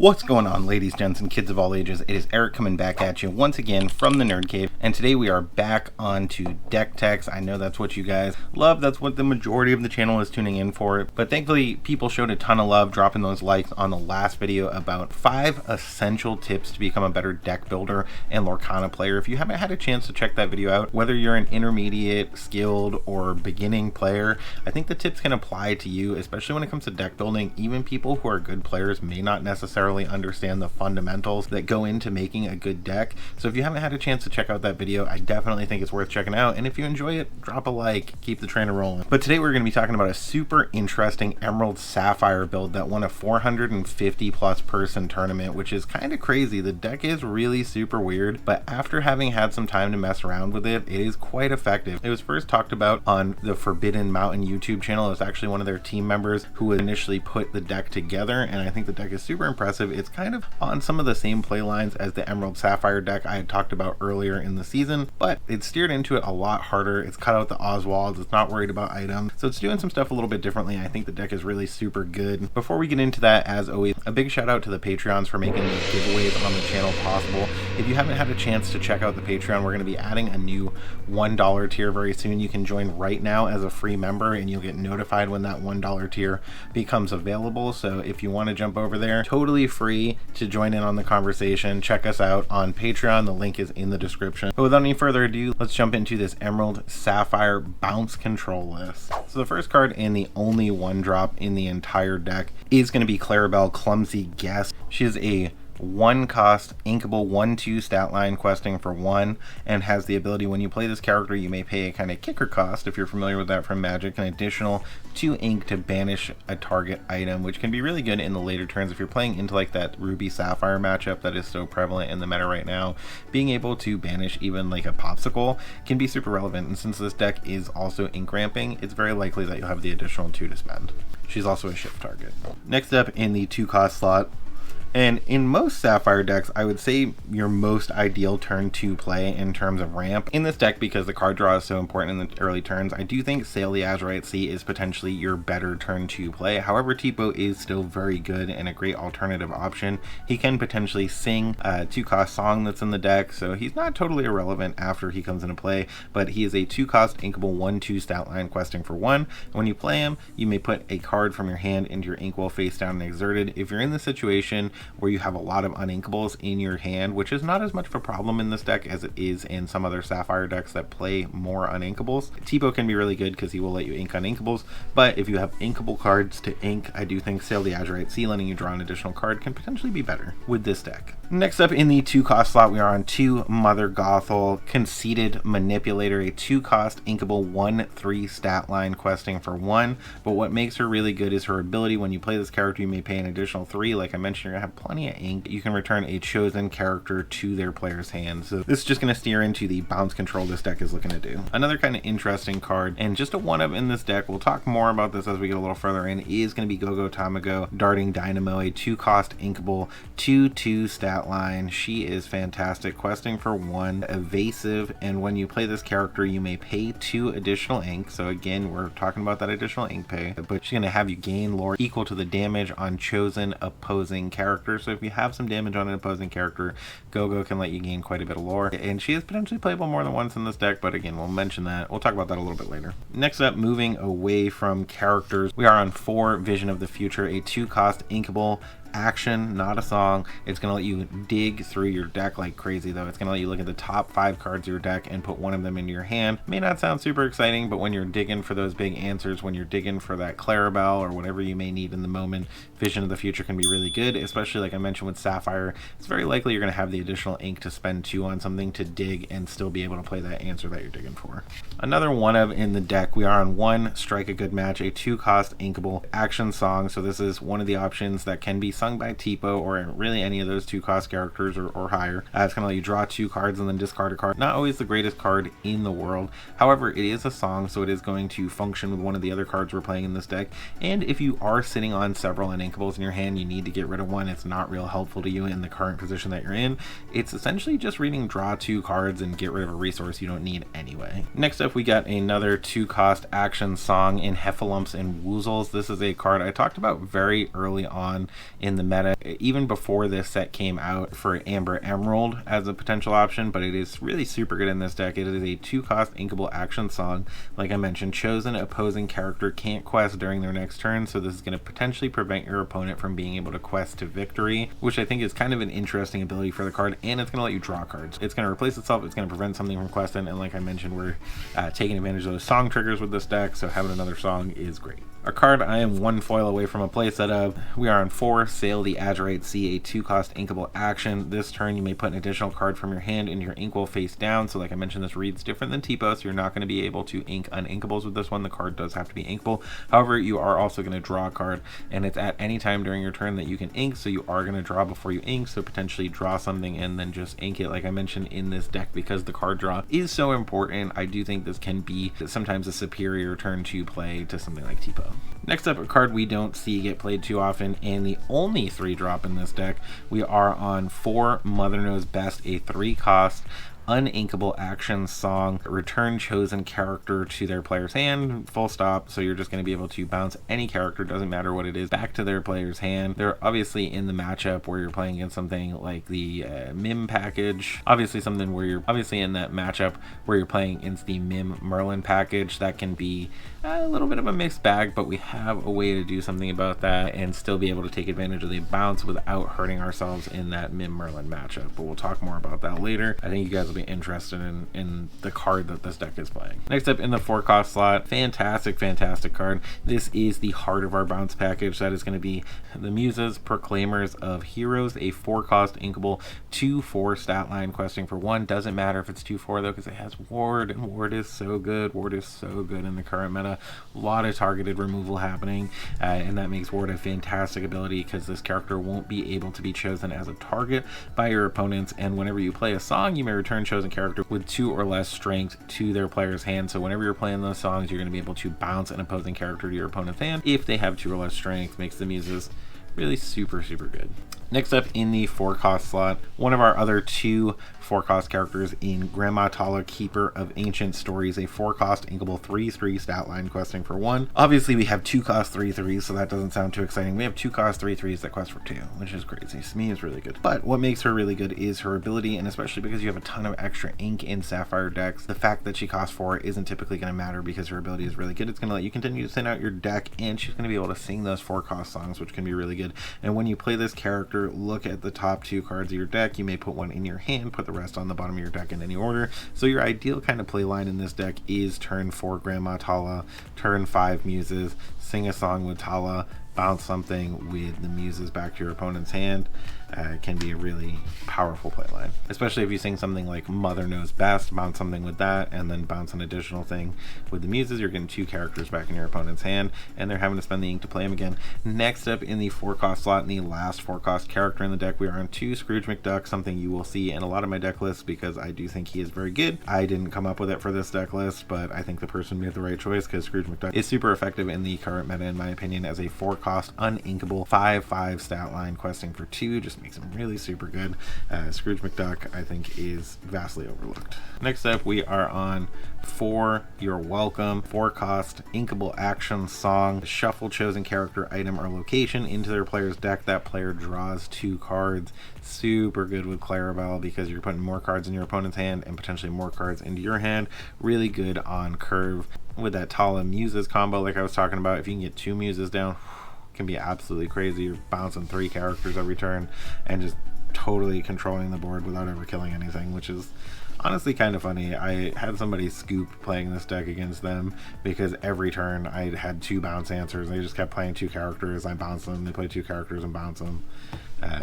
What's going on, ladies, gents, and kids of all ages? It is Eric coming back at you once again from the Nerd Cave, and today we are back onto deck techs. I know that's what you guys love. That's what the majority of the channel is tuning in for. But thankfully, people showed a ton of love dropping those likes on the last video about 5 essential tips to become a better deck builder and Lorcana player. If you haven't had a chance to check that video out, whether you're an intermediate, skilled, or beginning player, I think the tips can apply to you, especially when it comes to deck building. Even people who are good players may not necessarily understand the fundamentals that go into making a good deck. So if you haven't had a chance to check out that video, I definitely think it's worth checking out. And if you enjoy it, drop a like, keep the train rolling. But today we're going to be talking about a super interesting Emerald Sapphire build that won a 450 plus person tournament, which is kind of crazy. The deck is really super weird, but after having had some time to mess around with it, it is quite effective. It was first talked about on the Forbidden Mountain YouTube channel. It was actually one of their team members who initially put the deck together, and I think the deck is super impressive. It's kind of on some of the same play lines as the Emerald Sapphire deck I had talked about earlier in the season, but it's steered into it a lot harder. It's cut out the Oswalds, it's not worried about items, so it's doing some stuff a little bit differently. I think the deck is really super good. Before we get into that, as always, a big shout out to the Patreons for making these giveaways on the channel possible. If you haven't had a chance to check out the Patreon, we're going to be adding a new $1 tier very soon. You can join right now as a free member and you'll get notified when that $1 tier becomes available. So if you want to jump over there, totally free to join in on the conversation. Check us out on Patreon. The link is in the description. But without any further ado, let's jump into this Emerald Sapphire bounce control list. So the first card and the only one drop in the entire deck is going to be Clarabelle, Clumsy Guess. She is a 1 cost inkable 1/2 stat line questing for 1 and has the ability when you play this character you may pay a kind of kicker cost, if you're familiar with that from Magic, an additional 2 ink to banish a target item, which can be really good in the later turns if you're playing into like that Ruby Sapphire matchup that is so prevalent in the meta right now. Being able to banish even like a popsicle can be super relevant, and since this deck is also ink ramping, it's very likely that you'll have the additional 2 to spend. She's also a shift target. Next up in the 2 cost slot, and in most Sapphire decks, I would say your most ideal turn 2 play in terms of ramp. In this deck, because the card draw is so important in the early turns, I do think Sail the Azurite Sea is potentially your better turn 2 play. However, Tipo is still very good and a great alternative option. He can potentially sing a 2 cost song that's in the deck, so he's not totally irrelevant after he comes into play, but he is a 2 cost inkable 1/2 stat line questing for 1. When you play him, you may put a card from your hand into your inkwell face down and exerted. If you're in the situation where you have a lot of uninkables in your hand, which is not as much of a problem in this deck as it is in some other Sapphire decks that play more uninkables, Tipo can be really good because he will let you ink uninkables. But if you have inkable cards to ink, I do think Sail the Azurite Sea, letting you draw an additional card, can potentially be better with this deck. Next up in the 2 cost slot, we are on 2 Mother Gothel, Conceited Manipulator, a 2 cost inkable 1/3 stat line questing for 1. But what makes her really good is her ability. When you play this character, you may pay an additional 3. Like I mentioned, you're gonna have plenty of ink. You can return a chosen character to their player's hand. So this is just going to steer into the bounce control this deck is looking to do. Another kind of interesting card, and just a 1-of in this deck, we'll talk more about this as we get a little further in, is going to be Go-Go Tamago, Darting Dynamo, a 2 cost inkable 2/2 stat line. She is fantastic, questing for 1, evasive, and when you play this character, you may pay 2 additional ink. So again, we're talking about that additional ink pay, but she's going to have you gain lore equal to the damage on chosen opposing characters. So if you have some damage on an opposing character, Go-Go can let you gain quite a bit of lore, and she is potentially playable more than once in this deck, but again, we'll mention that. We'll talk about that a little bit later. Next up, moving away from characters, we are on 4 Vision of the Future, a 2 cost inkable action, not a song. It's going to let you dig through your deck like crazy, though. It's going to let you look at the top 5 cards of your deck and put 1 of them into your hand. May not sound super exciting, but when you're digging for those big answers, when you're digging for that Clarabelle or whatever you may need in the moment, Vision of the Future can be really good, especially like I mentioned with Sapphire. It's very likely you're going to have the additional ink to spend 2 on something to dig and still be able to play that answer that you're digging for. Another 1-of in the deck, we are on 1 Strike a Good Match, a 2 cost inkable action song. So this is one of the options that can be sung by Tipo or really any of those 2 cost characters or higher. It's going to let you draw 2 cards and then discard a card. Not always the greatest card in the world. However, it is a song, so it is going to function with one of the other cards we're playing in this deck. And if you are sitting on several uninkables in your hand, you need to get rid of one. It's not real helpful to you in the current position that you're in. It's essentially just reading draw 2 cards and get rid of a resource you don't need anyway. Next up, we got another 2 cost action song in Heffalumps and Woozles. This is a card I talked about very early on in in the meta, even before this set came out, for Amber Emerald as a potential option, but it is really super good in this deck. It is a 2-cost inkable action song. Like I mentioned, chosen opposing character can't quest during their next turn, so this is going to potentially prevent your opponent from being able to quest to victory, which I think is kind of an interesting ability for the card, and it's going to let you draw cards. It's going to replace itself, it's going to prevent something from questing, and like I mentioned, we're taking advantage of those song triggers with this deck, so having another song is great. Our card, I am 1 foil away from a play setup. We are on 4, Sail the Azurite Sea, a 2-cost inkable action. This turn you may put an additional card from your hand into your ink will face down. So like I mentioned, this reads different than Tipo, so you're not going to be able to ink uninkables with this one. The card does have to be inkable. However, you are also going to draw a card, and it's at any time during your turn that you can ink, so you are going to draw before you ink, so potentially draw something and then just ink it. Like I mentioned, in this deck, because the card draw is so important, I do think this can be sometimes a superior turn to play to something like Tipo. Next up, a card we don't see get played too often, and the only 3-drop in this deck. We are on 4, Mother Knows Best, a 3-cost uninkable action song. Return chosen character to their player's hand, full stop. So you're just going to be able to bounce any character, doesn't matter what it is, back to their player's hand. They're obviously in the matchup where you're playing against something like the Mim package, obviously something where you're obviously in that matchup where you're playing against the Mim Merlin package. That can be a little bit of a mixed bag, but we have a way to do something about that and still be able to take advantage of the bounce without hurting ourselves in that Mim Merlin matchup. But we'll talk more about that later. I think you guys will be interested in the card that this deck is playing. Next up in the 4-cost slot, fantastic card. This is the heart of our bounce package. That is going to be the Muses, Proclaimers of Heroes, a 4-cost inkable 2/4 stat line questing for 1. Doesn't matter if it's 2/4 though, because it has Ward, and Ward is so good. Ward is so good in the current meta. A lot of targeted removal happening, and that makes Ward a fantastic ability because this character won't be able to be chosen as a target by your opponents, and whenever you play a song, you may return chosen character with 2 or less strength to their player's hand. So whenever you're playing those songs, you're going to be able to bounce an opposing character to your opponent's hand if they have 2 or less strength. Makes the Muses really super good. Next up in the 4-cost slot, one of our other 2 4-cost characters in Grandma Tala, Keeper of Ancient Stories, a 4-cost inkable 3/3 stat line questing for 1. Obviously we have 2-cost 3/3s, so that doesn't sound too exciting. We have 2-cost 3/3s that quest for 2, which is crazy. To me, is really good. But what makes her really good is her ability, and especially because you have a ton of extra ink in Sapphire decks, the fact that she costs 4 isn't typically going to matter because her ability is really good. It's going to let you continue to thin out your deck, and she's going to be able to sing those 4-cost songs, which can be really good. And when you play this character, look at the top 2 cards of your deck. You may put one in your hand, put the rest on the bottom of your deck in any order. So your ideal kind of play line in this deck is turn 4 Grandma Tala, turn 5 Muses, sing a song with Tala, bounce something with the Muses back to your opponent's hand. Can be a really powerful play line, especially if you sing something like Mother Knows Best, bounce something with that, and then bounce an additional thing with the Muses. You're getting 2 characters back in your opponent's hand, and they're having to spend the ink to play them again. Next up in the 4-cost slot, and the last 4-cost character in the deck, we are on 2 Scrooge McDuck, something you will see in a lot of my deck lists because I do think he is very good. I didn't come up with it for this deck list, but I think the person made the right choice because Scrooge McDuck is super effective in the current meta, in my opinion, as a 4-cost uninkable 5/5 stat line questing for 2. Just makes him really super good. Scrooge McDuck, I think, is vastly overlooked. Next up, we are on 4 You're Welcome, 4-cost inkable action song. Shuffle chosen character, item, or location into their player's deck. That player draws 2 cards. Super good with Clarabelle because you're putting more cards in your opponent's hand and potentially more cards into your hand. Really good on curve with that Tala Muses combo like I was talking about. If you can get 2 Muses down, can be absolutely crazy. You're bouncing 3 characters every turn and just totally controlling the board without ever killing anything, which is honestly kind of funny. I had somebody scoop playing this deck against them because every turn I had 2 bounce answers. They just kept playing 2 characters. I bounce them. They play 2 characters and bounce them,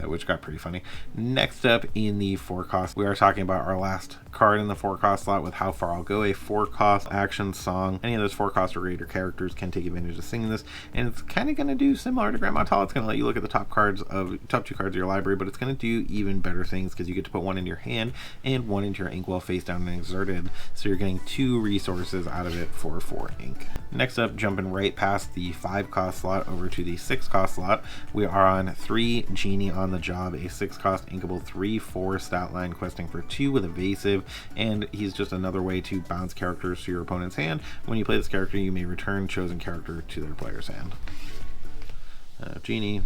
which got pretty funny. Next up in the 4-cost, we are talking about our last card in the 4-cost slot with How Far I'll Go, a 4-cost action song. Any of those 4-cost or greater characters can take advantage of singing this, and it's kind of going to do similar to Grandma Tala. It's going to let you look at the top 2 cards of your library, but it's going to do even better things because you get to put 1 in your hand and 1 into your inkwell face down and exerted, so you're getting 2 resources out of it for 4 ink. Next up, jumping right past the 5-cost slot over to the 6-cost slot, we are on 3 Genie on the Job, a 6-cost inkable 3/4 stat line questing for 2 with evasive, and he's just another way to bounce characters to your opponent's hand. When you play this character, you may return chosen character to their player's hand. Genie,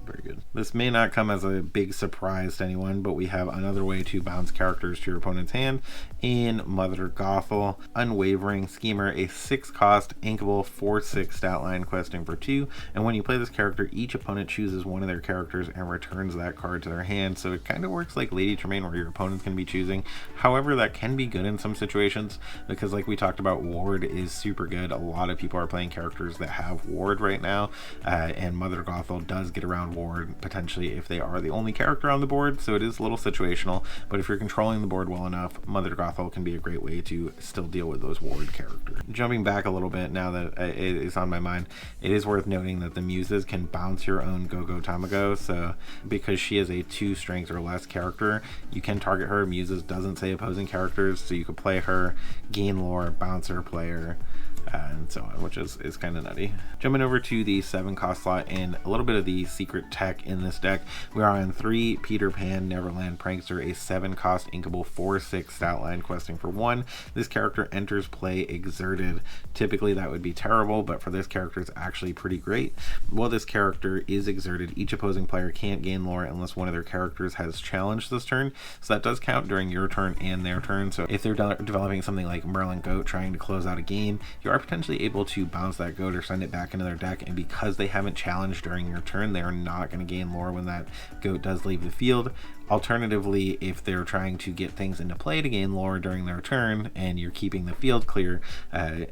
Very good. This may not come as a big surprise to anyone, but we have another way to bounce characters to your opponent's hand in Mother Gothel. Unwavering Schemer, a 6-cost, inkable 4/6 stat line questing for 2, and when you play this character, each opponent chooses one of their characters and returns that card to their hand, so it kind of works like Lady Tremaine where your opponent's going to be choosing. However, that can be good in some situations, because like we talked about, Ward is super good. A lot of people are playing characters that have Ward right now, and Mother Gothel does get around Ward potentially if they are the only character on the board, so it is a little situational, but if you're controlling the board well enough, Mother Gothel can be a great way to still deal with those Ward characters. Jumping back a little bit now that it is on my mind, it is worth noting that the Muses can bounce your own Go-Go Tamago, so because she is a 2 strength or less character, you can target her. Muses doesn't say opposing characters, so you could play her, gain lore, bounce her player, and so on, which is kind of nutty. Jumping over to the 7-cost slot and a little bit of the secret tech in this deck, we are on 3 Peter Pan Neverland Prankster, a 7-cost inkable 4/6 stat line questing for 1. This character enters play exerted. Typically that would be terrible, but for this character it's actually pretty great. While this character is exerted, each opposing player can't gain lore unless one of their characters has challenged this turn, so that does count during your turn and their turn. So if they're developing something like Merlin Goat trying to close out a game, you are potentially able to bounce that goat or send it back into their deck, and because they haven't challenged during your turn, they are not going to gain lore when that goat does leave the field. Alternatively, if they're trying to get things into play to gain lore during their turn and you're keeping the field clear,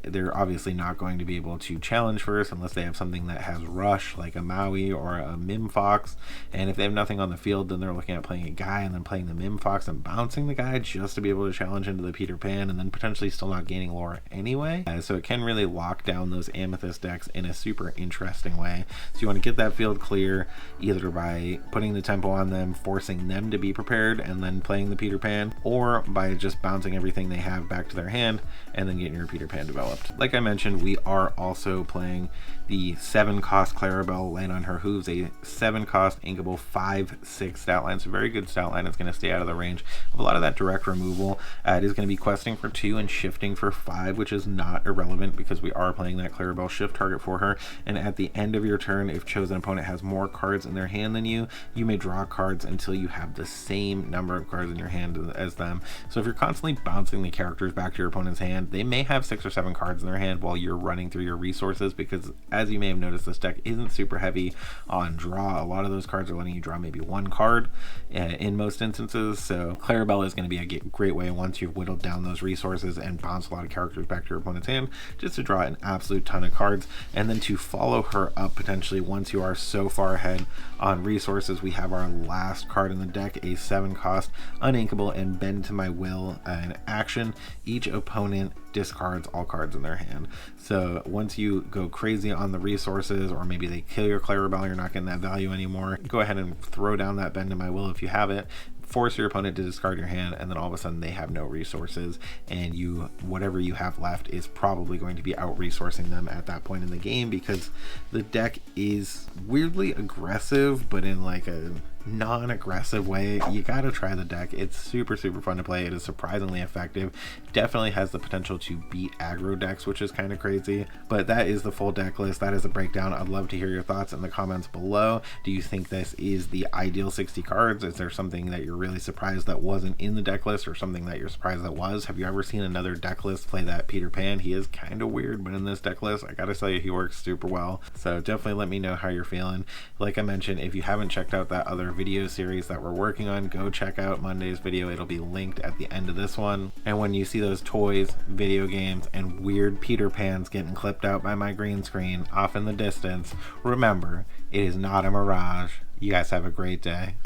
they're obviously not going to be able to challenge first unless they have something that has rush, like a Maui or a Mim Fox. And if they have nothing on the field, then they're looking at playing a guy and then playing the Mim Fox and bouncing the guy just to be able to challenge into the Peter Pan, and then potentially still not gaining lore anyway. So it can really lock down those Amethyst decks in a super interesting way. So you want to get that field clear either by putting the tempo on them, forcing them to be prepared, and then playing the Peter Pan, or by just bouncing everything they have back to their hand and then getting your Peter Pan developed. Like I mentioned, we are also playing the 7-cost Clarabelle, Land on Her Hooves, a 7-cost inkable 5/6 stat line. So very good stat line. It's going to stay out of the range of a lot of that direct removal. It is going to be questing for 2 and shifting for 5, which is not irrelevant because we are playing that Clarabelle shift target for her. And at the end of your turn, if chosen opponent has more cards in their hand than you, you may draw cards until you have the same number of cards in your hand as them. So if you're constantly bouncing the characters back to your opponent's hand, they may have 6 or 7 cards in their hand while you're running through your resources, because as you may have noticed, this deck isn't super heavy on draw. A lot of those cards are letting you draw maybe 1 card in most instances. So Clarabelle is going to be a great way, once you've whittled down those resources and bounce a lot of characters back to your opponent's hand, just to draw an absolute ton of cards, and then to follow her up potentially once you are so far ahead on resources. We have our last card in the deck, a 7-cost uninkable and Bend to My Will in action. Each opponent discards all cards in their hand. So once you go crazy on the resources, or maybe they kill your Clarabelle, you're not getting that value anymore, go ahead and throw down that Bend to My Will if you have it, force your opponent to discard your hand, and then all of a sudden they have no resources, and whatever you have left is probably going to be out resourcing them at that point in the game, because the deck is weirdly aggressive, but in like a non-aggressive way. You gotta try the deck. It's super fun to play. It is surprisingly effective. Definitely has the potential to beat aggro decks, which is kind of crazy. But that is the full deck list. That is a breakdown. I'd love to hear your thoughts in the comments below. Do you think this is the ideal 60 cards? Is there something that you're really surprised that wasn't in the deck list, or something that you're surprised that was? Have you ever seen another deck list play that Peter Pan? He is kind of weird, but in this deck list, I gotta tell you, he works super well. So definitely let me know how you're feeling. Like I mentioned, if you haven't checked out that other video series that we're working on, go check out Monday's video. It'll be linked at the end of this one. And when you see those toys, video games, and weird Peter Pans getting clipped out by my green screen off in the distance, remember, it is not a mirage. You guys have a great day.